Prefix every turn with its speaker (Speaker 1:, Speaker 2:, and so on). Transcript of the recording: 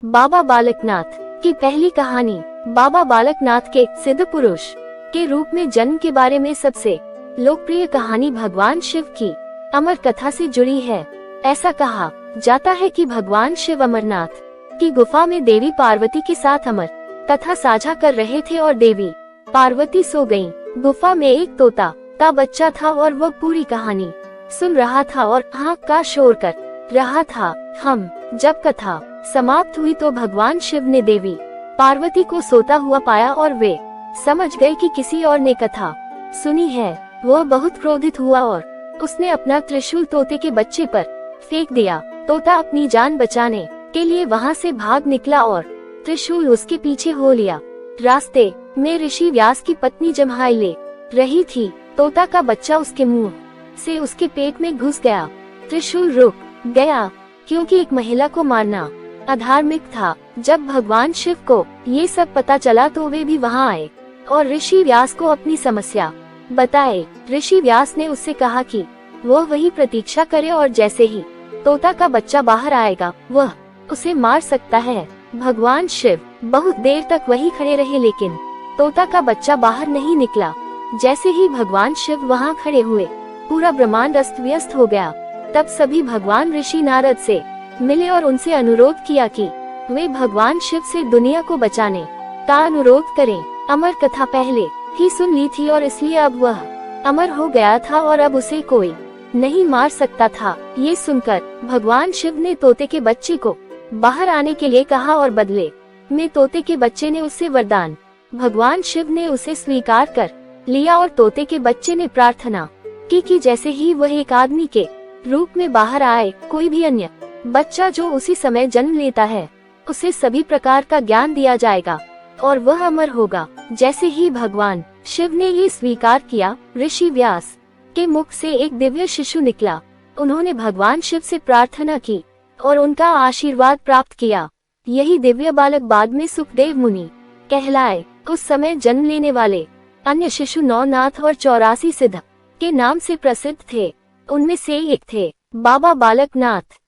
Speaker 1: बाबा बालकनाथ की पहली कहानी। बाबा बालकनाथ के सिद्ध पुरुष के रूप में जन्म के बारे में सबसे लोकप्रिय कहानी भगवान शिव की अमर कथा से जुड़ी है। ऐसा कहा जाता है कि भगवान शिव अमरनाथ की गुफा में देवी पार्वती के साथ अमर कथा साझा कर रहे थे और देवी पार्वती सो गईं। गुफा में एक तोता का बच्चा था और वह पूरी कहानी सुन रहा था और हाँ का शोर कर रहा था। जब कथा समाप्त हुई तो भगवान शिव ने देवी पार्वती को सोता हुआ पाया और वे समझ गए कि किसी और ने कथा सुनी है। वह बहुत क्रोधित हुआ और उसने अपना त्रिशूल तोते के बच्चे पर फेंक दिया। तोता अपनी जान बचाने के लिए वहां से भाग निकला और त्रिशूल उसके पीछे हो लिया। रास्ते में ऋषि व्यास की पत्नी जम्हाई ले रही थी। तोता का बच्चा उसके मुंह से उसके पेट में घुस गया। त्रिशूल रुक गया क्योंकि एक महिला को मारना अधार्मिक था। जब भगवान शिव को ये सब पता चला तो वे भी वहां आए और ऋषि व्यास को अपनी समस्या बताए। ऋषि व्यास ने उससे कहा कि वह वही प्रतीक्षा करे और जैसे ही तोता का बच्चा बाहर आएगा वह उसे मार सकता है। भगवान शिव बहुत देर तक वही खड़े रहे लेकिन तोता का बच्चा बाहर नहीं निकला। जैसे ही भगवान शिव वहां खड़े हुए पूरा ब्रह्मांड अस्त व्यस्त हो गया। तब सभी भगवान ऋषि नारद से मिले और उनसे अनुरोध किया कि वे भगवान शिव से दुनिया को बचाने का अनुरोध करें। अमर कथा पहले ही सुन ली थी और इसलिए अब वह अमर हो गया था और अब उसे कोई नहीं मार सकता था। ये सुनकर भगवान शिव ने तोते के बच्चे को बाहर आने के लिए कहा और बदले में तोते के बच्चे ने उससे वरदान भगवान शिव ने उसे स्वीकार कर लिया और तोते के बच्चे ने प्रार्थना की कि जैसे ही वह एक आदमी के रूप में बाहर आए कोई भी अन्य बच्चा जो उसी समय जन्म लेता है उसे सभी प्रकार का ज्ञान दिया जाएगा और वह अमर होगा। जैसे ही भगवान शिव ने ये स्वीकार किया ऋषि व्यास के मुख से एक दिव्य शिशु निकला। उन्होंने भगवान शिव से प्रार्थना की और उनका आशीर्वाद प्राप्त किया। यही दिव्य बालक बाद में सुखदेव मुनि कहलाए। उस समय जन्म लेने वाले अन्य शिशु नौनाथ और 84 सिद्ध के नाम से प्रसिद्ध थे। उनमें से एक थे बाबा बालकनाथ।